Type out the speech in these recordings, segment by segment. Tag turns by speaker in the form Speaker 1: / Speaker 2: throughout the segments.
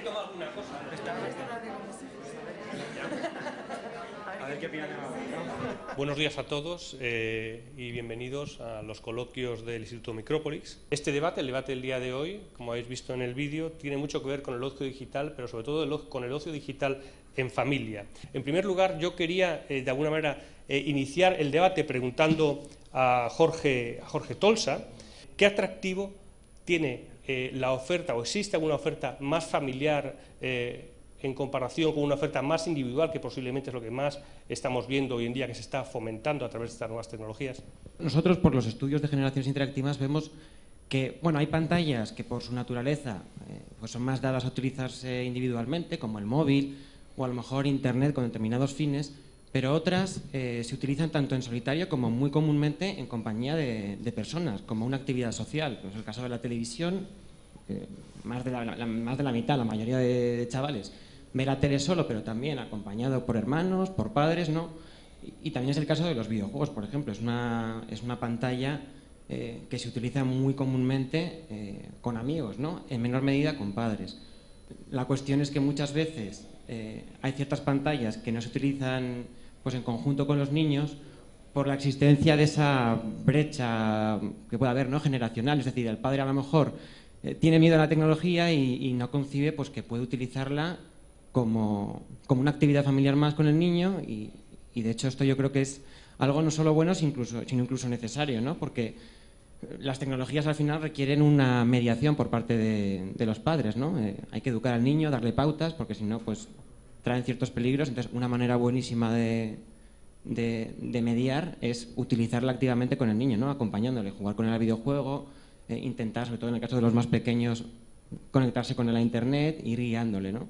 Speaker 1: tomado alguna cosa.
Speaker 2: A ver qué opinan.
Speaker 1: Buenos días a todos y bienvenidos a los coloquios del Instituto Micrópolis. Este debate, el debate del día de hoy, como habéis visto en el vídeo, tiene mucho que ver con el ocio digital, pero sobre todo con el ocio digital en familia. En primer lugar, yo quería, de alguna manera, iniciar el debate preguntando a Jorge Tolsa qué atractivo tiene la oferta, o existe alguna oferta más familiar en comparación con una oferta más individual, que posiblemente es lo que más estamos viendo hoy en día, que se está fomentando a través de estas nuevas tecnologías.
Speaker 2: Nosotros, por los estudios de generaciones interactivas, vemos que hay pantallas que por su naturaleza pues son más dadas a utilizarse individualmente, como el móvil o a lo mejor Internet con determinados fines, pero otras se utilizan tanto en solitario como muy comúnmente en compañía de personas, como una actividad social. Pues el caso de la televisión, más de la mitad, la mayoría de chavales, ve la tele solo, pero también acompañado por hermanos, por padres, ¿no? Y también es el caso de los videojuegos, por ejemplo. Es una pantalla que se utiliza muy comúnmente con amigos, ¿no? En menor medida con padres. La cuestión es que muchas veces hay ciertas pantallas que no se utilizan pues en conjunto con los niños por la existencia de esa brecha que puede haber, ¿no?, generacional. Es decir, el padre a lo mejor tiene miedo a la tecnología y no concibe pues que puede utilizarla como una actividad familiar más con el niño y de hecho esto yo creo que es algo no solo bueno sino incluso necesario, ¿no? Porque las tecnologías al final requieren una mediación por parte de los padres, ¿no? Hay que educar al niño, darle pautas, porque si no pues traen ciertos peligros. Entonces una manera buenísima de mediar es utilizarla activamente con el niño, ¿no? Acompañándole, jugar con él al videojuego, intentar, sobre todo en el caso de los más pequeños, conectarse con él a internet, ir guiándole, ¿no?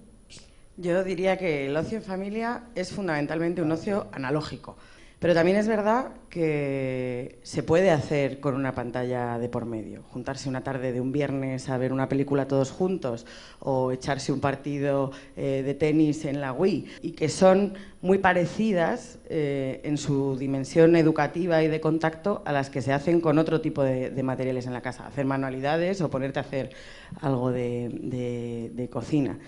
Speaker 3: Yo diría que el ocio en familia es fundamentalmente un ocio analógico, pero también es verdad que se puede hacer con una pantalla de por medio. Juntarse una tarde de un viernes a ver una película todos juntos o echarse un partido de tenis en la Wii, y que son muy parecidas en su dimensión educativa y de contacto a las que se hacen con otro tipo de materiales en la casa. Hacer manualidades o ponerte a hacer algo de cocina.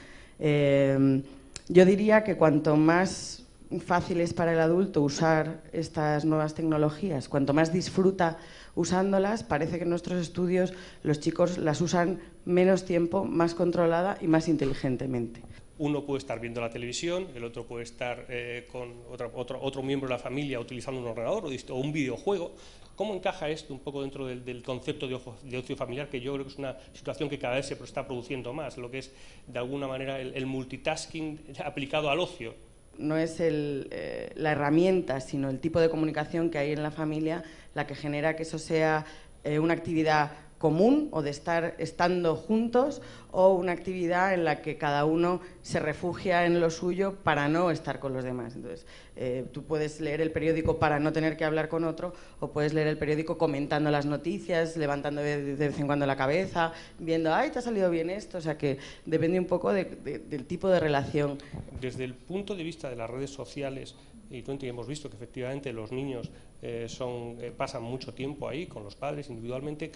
Speaker 3: Yo diría que cuanto más fácil es para el adulto usar estas nuevas tecnologías, cuanto más disfruta usándolas, parece que en nuestros estudios los chicos las usan menos tiempo, más controlada y más inteligentemente.
Speaker 1: Uno puede estar viendo la televisión, el otro puede estar con otro miembro de la familia utilizando un ordenador o un videojuego. ¿Cómo encaja esto un poco dentro del concepto de ocio familiar, que yo creo que es una situación que cada vez se está produciendo más, lo que es de alguna manera el multitasking aplicado al ocio?
Speaker 3: No es la herramienta, sino el tipo de comunicación que hay en la familia la que genera que eso sea una actividad común o de estar estando juntos, o una actividad en la que cada uno se refugia en lo suyo para no estar con los demás. Entonces, tú puedes leer el periódico para no tener que hablar con otro, o puedes leer el periódico comentando las noticias, levantando de vez en cuando la cabeza, viendo, ¡ay, te ha salido bien esto! O sea que depende un poco del tipo de relación.
Speaker 1: Desde el punto de vista de las redes sociales, y hemos visto que efectivamente los niños pasan mucho tiempo ahí con los padres individualmente.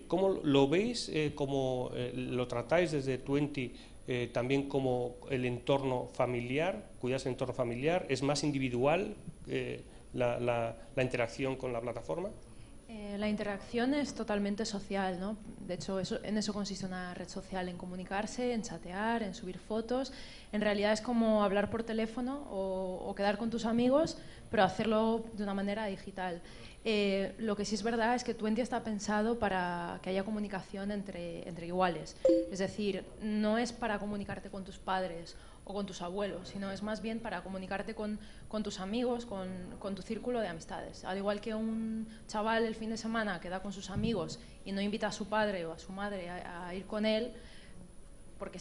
Speaker 1: ¿Cómo lo veis? ¿Cómo lo tratáis desde Twenty? También como el entorno familiar, cuidarse del entorno familiar, ¿es más individual la interacción con la plataforma?
Speaker 4: La interacción es totalmente social, ¿no? De hecho, en eso consiste una red social, en comunicarse, en chatear, en subir fotos. En realidad es como hablar por teléfono o quedar con tus amigos, pero hacerlo de una manera digital. Lo que sí es verdad es que Twenty está pensado para que haya comunicación entre iguales. Es decir, no es para comunicarte con tus padres o con tus abuelos, sino es más bien para comunicarte con tus amigos, con tu círculo de amistades. Al igual que un chaval el fin de semana queda con sus amigos y no invita a su padre o a su madre a ir con él, porque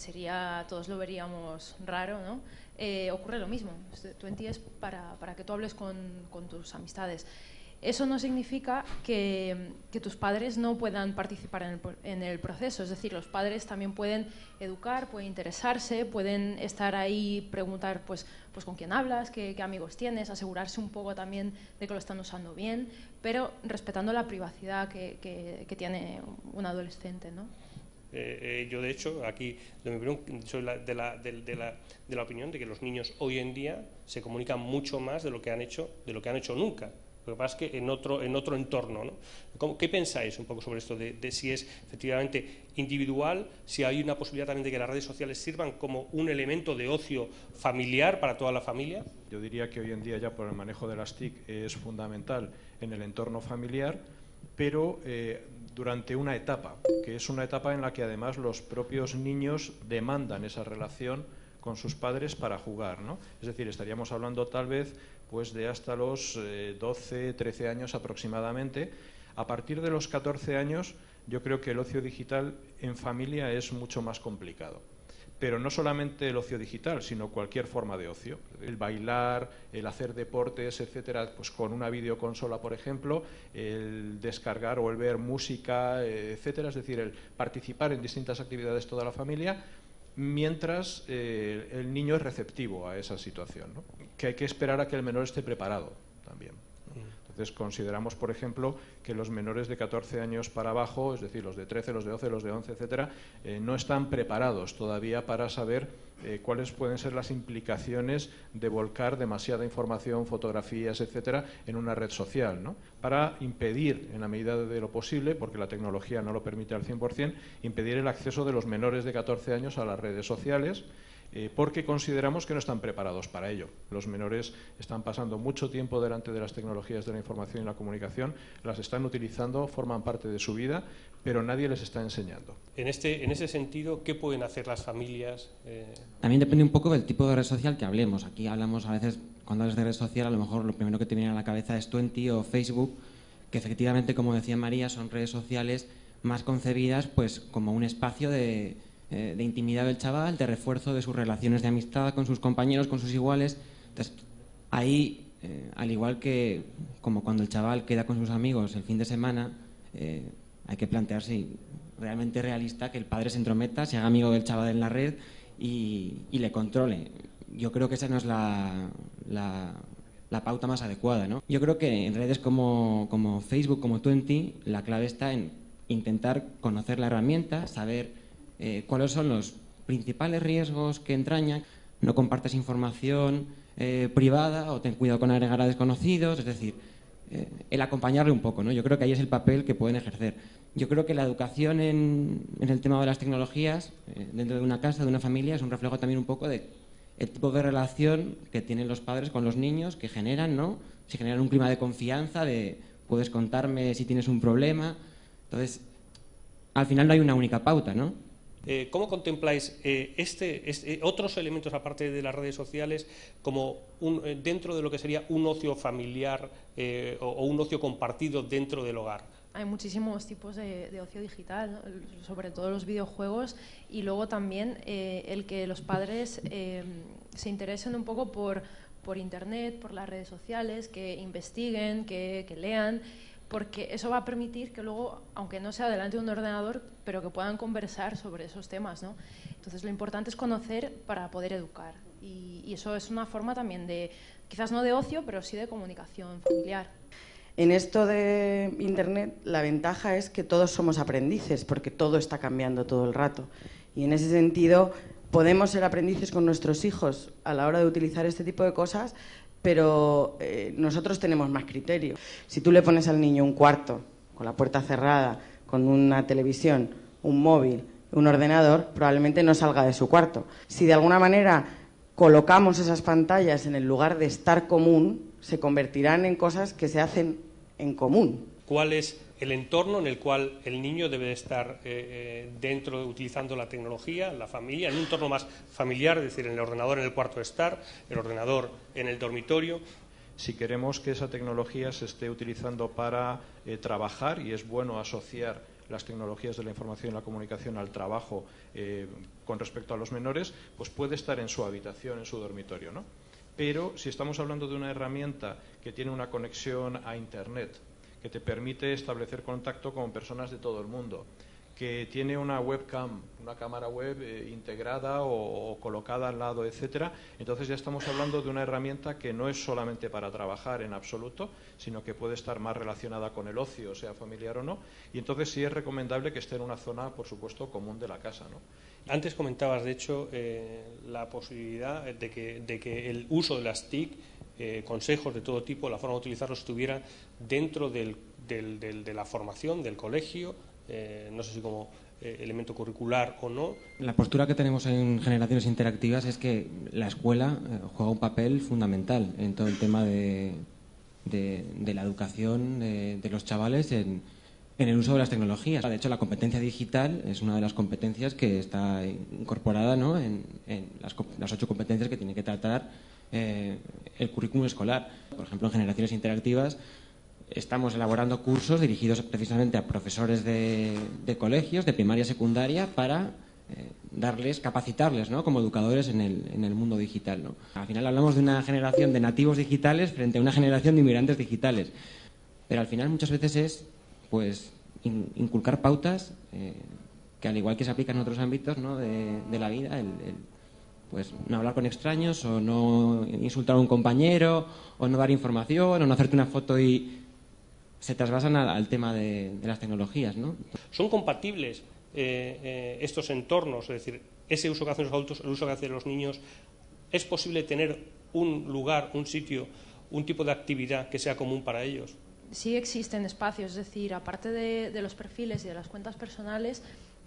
Speaker 4: todos lo veríamos raro, ¿no? Ocurre lo mismo. Twenty es para que tú hables con tus amistades. Eso no significa que tus padres no puedan participar en el proceso. Es decir, los padres también pueden educar, pueden interesarse, pueden estar ahí, preguntar pues con quién hablas, qué amigos tienes, asegurarse un poco también de que lo están usando bien, pero respetando la privacidad que tiene un adolescente, ¿no?
Speaker 1: Yo, de hecho, aquí de mi opinión, soy de la opinión de que los niños hoy en día se comunican mucho más de lo que han hecho nunca. Lo que pasa es que en otro entorno, ¿no? ¿Qué pensáis un poco sobre esto de si es efectivamente individual, si hay una posibilidad también de que las redes sociales sirvan como un elemento de ocio familiar para toda la familia?
Speaker 5: Yo diría que hoy en día ya por el manejo de las TIC es fundamental en el entorno familiar, pero durante una etapa, que es una etapa en la que además los propios niños demandan esa relación con sus padres para jugar, ¿no? Es decir, estaríamos hablando tal vez pues de hasta los 12, 13 años aproximadamente. A partir de los 14 años yo creo que el ocio digital en familia es mucho más complicado. Pero no solamente el ocio digital, sino cualquier forma de ocio. El bailar, el hacer deportes, etcétera, pues con una videoconsola, por ejemplo, el descargar o el ver música, etcétera, es decir, el participar en distintas actividades toda la familia, mientras el niño es receptivo a esa situación, ¿no? Que hay que esperar a que el menor esté preparado también, ¿no? Entonces consideramos, por ejemplo, que los menores de 14 años para abajo, es decir, los de 13, los de 12, los de 11, etcétera, no están preparados todavía para saber cuáles pueden ser las implicaciones de volcar demasiada información, fotografías, etcétera, en una red social, ¿no? Para impedir, en la medida de lo posible, porque la tecnología no lo permite al 100%, impedir el acceso de los menores de 14 años a las redes sociales, porque consideramos que no están preparados para ello. Los menores están pasando mucho tiempo delante de las tecnologías de la información y la comunicación, las están utilizando, forman parte de su vida, pero nadie les está enseñando.
Speaker 1: En ese sentido, ¿qué pueden hacer las familias?
Speaker 2: También depende un poco del tipo de red social que hablemos. Aquí hablamos a veces, cuando hablas de red social, a lo mejor lo primero que te viene a la cabeza es Twenty o Facebook, que efectivamente, como decía María, son redes sociales más concebidas pues como un espacio de intimidad del chaval, de refuerzo de sus relaciones de amistad con sus compañeros, con sus iguales. Entonces, ahí, al igual que como cuando el chaval queda con sus amigos el fin de semana, hay que plantearse realmente realista que el padre se entrometa, se haga amigo del chaval en la red y le controle. Yo creo que esa no es la pauta más adecuada, ¿no? Yo creo que en redes como Facebook, como Twenty, la clave está en intentar conocer la herramienta, saber cuáles son los principales riesgos que entrañan. No compartas información privada o ten cuidado con agregar a desconocidos, es decir, el acompañarle un poco, ¿no? Yo creo que ahí es el papel que pueden ejercer. Yo creo que la educación en el tema de las tecnologías dentro de una casa, de una familia, es un reflejo también un poco de el tipo de relación que tienen los padres con los niños, que generan, ¿no? Si generan un clima de confianza, de puedes contarme si tienes un problema. Entonces, al final no hay una única pauta, ¿no?
Speaker 1: ¿Cómo contempláis otros elementos aparte de las redes sociales como dentro de lo que sería un ocio familiar o un ocio compartido dentro del hogar?
Speaker 4: Hay muchísimos tipos de ocio digital, ¿no? Sobre todo los videojuegos, y luego también el que los padres se interesen un poco por Internet, por las redes sociales, que investiguen, que lean, porque eso va a permitir que luego, aunque no sea delante de un ordenador, pero que puedan conversar sobre esos temas, ¿no? Entonces lo importante es conocer para poder educar, y eso es una forma también de, quizás no de ocio, pero sí de comunicación familiar.
Speaker 3: En esto de Internet, la ventaja es que todos somos aprendices, porque todo está cambiando todo el rato. Y en ese sentido, podemos ser aprendices con nuestros hijos a la hora de utilizar este tipo de cosas, pero nosotros tenemos más criterio. Si tú le pones al niño un cuarto, con la puerta cerrada, con una televisión, un móvil, un ordenador, probablemente no salga de su cuarto. Si de alguna manera colocamos esas pantallas en el lugar de estar común, se convertirán en cosas que se hacen en común.
Speaker 1: ¿Cuál es el entorno en el cual el niño debe estar dentro, utilizando la tecnología, la familia, en un entorno más familiar, es decir, en el ordenador en el cuarto de estar, el ordenador en el dormitorio?
Speaker 5: Si queremos que esa tecnología se esté utilizando para trabajar, y es bueno asociar las tecnologías de la información y la comunicación al trabajo con respecto a los menores, pues puede estar en su habitación, en su dormitorio, ¿no? Pero si estamos hablando de una herramienta que tiene una conexión a Internet, que te permite establecer contacto con personas de todo el mundo, que tiene una webcam, una cámara web integrada o colocada al lado, etcétera. Entonces ya estamos hablando de una herramienta que no es solamente para trabajar en absoluto, sino que puede estar más relacionada con el ocio, sea familiar o no. Y entonces sí es recomendable que esté en una zona, por supuesto, común de la casa, ¿no?
Speaker 1: Antes comentabas, de hecho, la posibilidad de que el uso de las TIC, consejos de todo tipo, la forma de utilizarlos, estuviera dentro de la formación del colegio, no sé si como elemento curricular o no.
Speaker 2: La postura que tenemos en Generaciones Interactivas es que la escuela juega un papel fundamental en todo el tema de la educación de los chavales en el uso de las tecnologías. De hecho, la competencia digital es una de las competencias que está incorporada, ¿no?, en las 8 competencias que tiene que tratar el currículum escolar. Por ejemplo, en Generaciones Interactivas estamos elaborando cursos dirigidos precisamente a profesores de colegios, de primaria y secundaria, para capacitarles, ¿no?, como educadores en el mundo digital, ¿no? Al final hablamos de una generación de nativos digitales frente a una generación de inmigrantes digitales. Pero al final muchas veces es pues inculcar pautas que, al igual que se aplican en otros ámbitos, ¿no?, de la vida, pues no hablar con extraños, o no insultar a un compañero, o no dar información, o no hacerte una foto, y se trasvasan al tema de las tecnologías, ¿no?
Speaker 1: ¿Son compatibles estos entornos? Es decir, ese uso que hacen los adultos, el uso que hacen los niños, ¿es posible tener un lugar, un sitio, un tipo de actividad que sea común para ellos?
Speaker 4: Sí existen espacios, es decir, aparte de los perfiles y de las cuentas personales,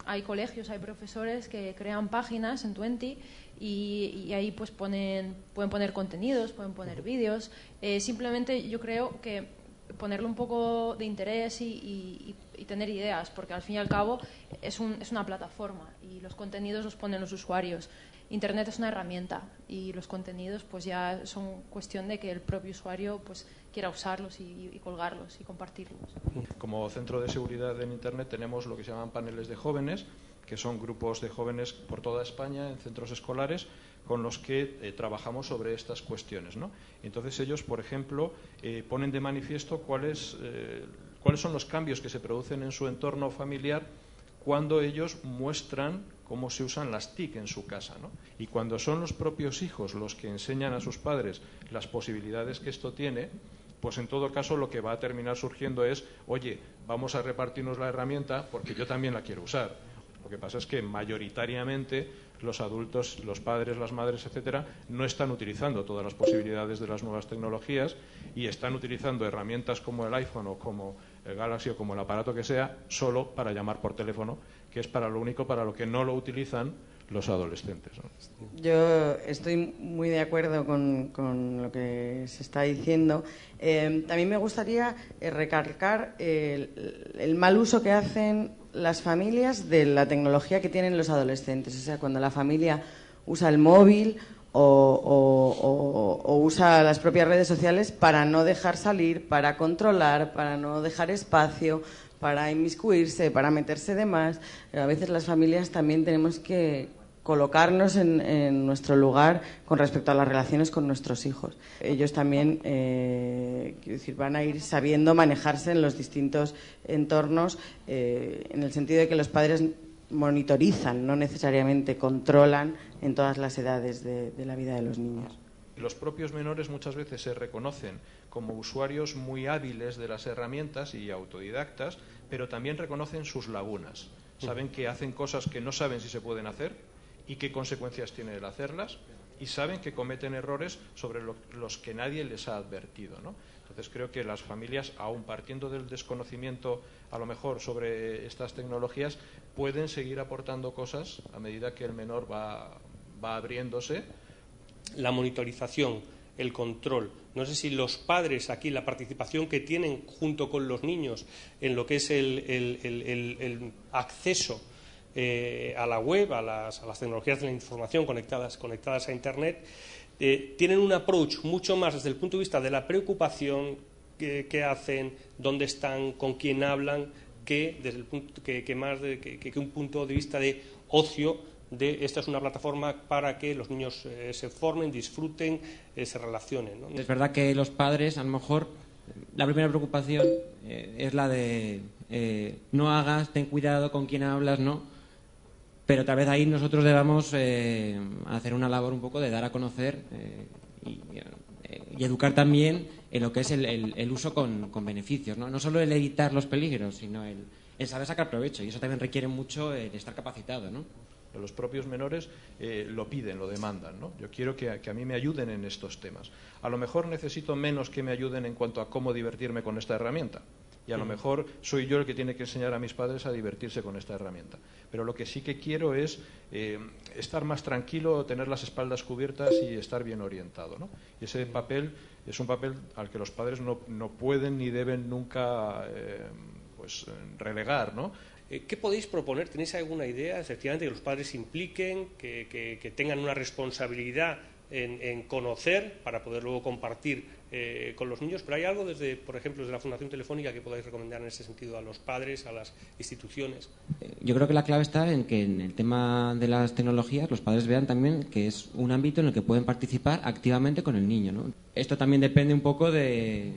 Speaker 4: hay colegios, hay profesores que crean páginas en Twenty y ahí pues pueden poner contenidos, pueden poner vídeos. Simplemente yo creo que ponerle un poco de interés y tener ideas, porque al fin y al cabo es una plataforma y los contenidos los ponen los usuarios. Internet es una herramienta y los contenidos pues ya son cuestión de que el propio usuario pues quiera usarlos y colgarlos y compartirlos.
Speaker 5: Como centro de seguridad en Internet tenemos lo que se llaman paneles de jóvenes, que son grupos de jóvenes por toda España en centros escolares con los que trabajamos sobre estas cuestiones, ¿no? Entonces ellos, por ejemplo, ponen de manifiesto cuáles son los cambios que se producen en su entorno familiar cuando ellos muestran cómo se usan las TIC en su casa, ¿no? Y cuando son los propios hijos los que enseñan a sus padres las posibilidades que esto tiene, pues en todo caso lo que va a terminar surgiendo es, oye, vamos a repartirnos la herramienta porque yo también la quiero usar. Lo que pasa es que mayoritariamente los adultos, los padres, las madres, etcétera, no están utilizando todas las posibilidades de las nuevas tecnologías y están utilizando herramientas como el iPhone o como el Galaxy o como el aparato que sea solo para llamar por teléfono, que es para lo único para lo que no lo utilizan los adolescentes, ¿no?
Speaker 3: Yo estoy muy de acuerdo con lo que se está diciendo. También me gustaría recalcar el mal uso que hacen las familias de la tecnología que tienen los adolescentes. O sea, cuando la familia usa el móvil o usa las propias redes sociales para no dejar salir, para controlar, para no dejar espacio, para inmiscuirse, para meterse de más. A veces las familias también tenemos que colocarnos en nuestro lugar con respecto a las relaciones con nuestros hijos. Ellos también quiero decir, van a ir sabiendo manejarse en los distintos entornos, en el sentido de que los padres monitorizan, no necesariamente controlan en todas las edades de la vida de los niños.
Speaker 5: Los propios menores muchas veces se reconocen como usuarios muy hábiles de las herramientas y autodidactas, pero también reconocen sus lagunas. Saben que hacen cosas que no saben si se pueden hacer y qué consecuencias tiene el hacerlas, y saben que cometen errores sobre los que nadie les ha advertido, ¿no? Entonces creo que las familias, aun partiendo del desconocimiento a lo mejor sobre estas tecnologías, pueden seguir aportando cosas a medida que el menor va abriéndose.
Speaker 1: La monitorización, el control. No sé si los padres aquí, la participación que tienen junto con los niños en lo que es el acceso a la web, a las tecnologías de la información conectadas a Internet, tienen un approach mucho más desde el punto de vista de la preocupación que hacen, dónde están, con quién hablan, que desde el punto que un punto de vista de ocio. Esta es una plataforma para que los niños se formen, disfruten, se relacionen, ¿no?
Speaker 2: Es verdad que los padres, a lo mejor, la primera preocupación es la de no hagas, ten cuidado con quién hablas, ¿no? Pero tal vez ahí nosotros debamos hacer una labor un poco de dar a conocer y educar también en lo que es el uso con beneficios, ¿no? No solo el evitar los peligros, sino el saber sacar provecho, y eso también requiere mucho el estar capacitado, ¿no?
Speaker 5: Los propios menores lo piden, lo demandan, ¿no? Yo quiero que a mí me ayuden en estos temas. A lo mejor necesito menos que me ayuden en cuanto a cómo divertirme con esta herramienta. Y a lo mejor soy yo el que tiene que enseñar a mis padres a divertirse con esta herramienta. Pero lo que sí que quiero es estar más tranquilo, tener las espaldas cubiertas y estar bien orientado, ¿no? Y ese papel es un papel al que los padres no pueden ni deben nunca relegar, ¿no?
Speaker 1: ¿Qué podéis proponer? ¿Tenéis alguna idea? Efectivamente, que los padres se impliquen, que tengan una responsabilidad en conocer para poder luego compartir con los niños, pero hay algo por ejemplo, desde la Fundación Telefónica que podáis recomendar en ese sentido a los padres, a las instituciones.
Speaker 2: Yo creo que la clave está en que en el tema de las tecnologías los padres vean también que es un ámbito en el que pueden participar activamente con el niño, ¿no? Esto también depende un poco de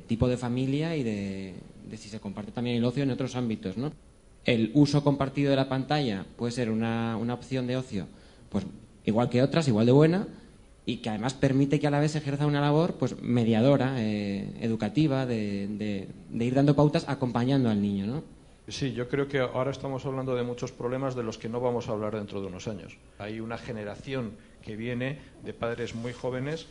Speaker 2: tipo de familia y de si se comparte también el ocio en otros ámbitos, ¿no? El uso compartido de la pantalla puede ser una opción de ocio, pues igual que otras, igual de buena, y que además permite que a la vez se ejerza una labor pues mediadora, educativa, de ir dando pautas acompañando al niño, ¿no?
Speaker 5: Sí, yo creo que ahora estamos hablando de muchos problemas de los que no vamos a hablar dentro de unos años. Hay una generación que viene de padres muy jóvenes,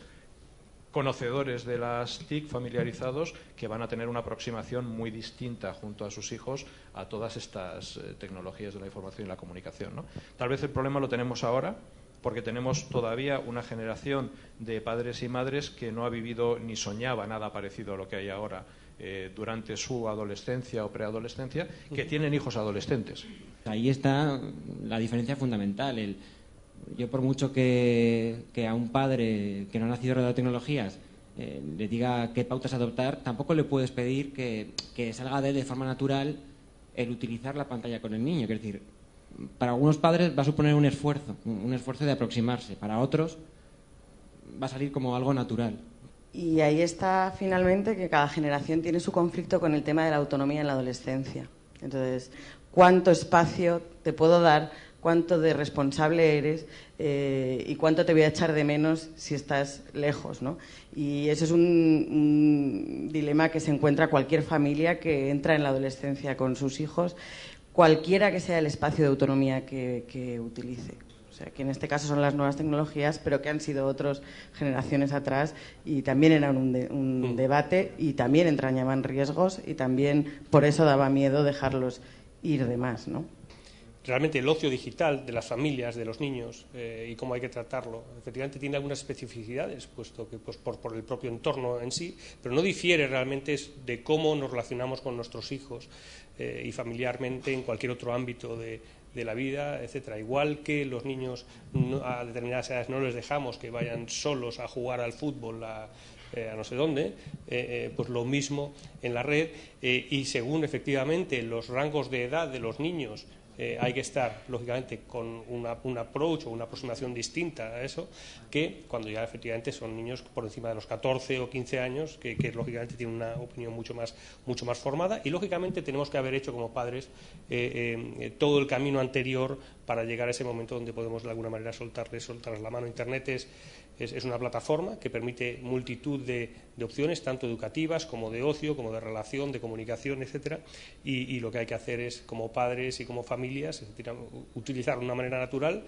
Speaker 5: conocedores de las TIC, familiarizados, que van a tener una aproximación muy distinta junto a sus hijos a todas estas tecnologías de la información y la comunicación, ¿no? Tal vez el problema lo tenemos ahora, porque tenemos todavía una generación de padres y madres que no ha vivido ni soñaba nada parecido a lo que hay ahora durante su adolescencia o preadolescencia, que tienen hijos adolescentes.
Speaker 2: Ahí está la diferencia fundamental. Yo por mucho que a un padre que no ha nacido rodeado de tecnologías le diga qué pautas adoptar, tampoco le puedes pedir que salga de él de forma natural el utilizar la pantalla con el niño. Es decir, para algunos padres va a suponer un esfuerzo de aproximarse. Para otros va a salir como algo natural.
Speaker 3: Y ahí está finalmente que cada generación tiene su conflicto con el tema de la autonomía en la adolescencia. Entonces, ¿cuánto espacio te puedo dar? ¿Cuánto de responsable eres? Y cuánto te voy a echar de menos si estás lejos, ¿no? Y eso es un dilema que se encuentra cualquier familia que entra en la adolescencia con sus hijos, cualquiera que sea el espacio de autonomía que utilice. O sea, que en este caso son las nuevas tecnologías, pero que han sido otras generaciones atrás y también eran un debate y también entrañaban riesgos y también por eso daba miedo dejarlos ir de más, ¿no?
Speaker 1: Realmente el ocio digital de las familias, de los niños y cómo hay que tratarlo, efectivamente tiene algunas especificidades, puesto que pues, por el propio entorno en sí, pero no difiere realmente de cómo nos relacionamos con nuestros hijos y familiarmente en cualquier otro ámbito de la vida, etcétera. Igual que los niños a determinadas edades no les dejamos que vayan solos a jugar al fútbol, a no sé dónde, pues lo mismo en la red y según efectivamente los rangos de edad de los niños hay que estar, lógicamente, con un approach o una aproximación distinta a eso, que cuando ya efectivamente son niños por encima de los 14 o 15 años, que lógicamente tienen una opinión mucho más formada y lógicamente tenemos que haber hecho como padres todo el camino anterior para llegar a ese momento donde podemos de alguna manera soltarles la mano. Internet es una plataforma que permite multitud de opciones, tanto educativas como de ocio, como de relación, de comunicación, etcétera, y lo que hay que hacer es, como padres y como familias, utilizar de una manera natural,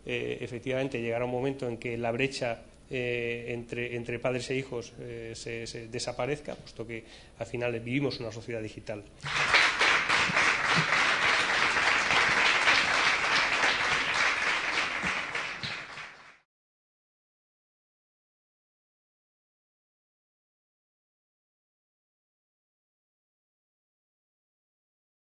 Speaker 1: efectivamente llegar a un momento en que la brecha entre padres e hijos se desaparezca, puesto que al final vivimos una sociedad digital.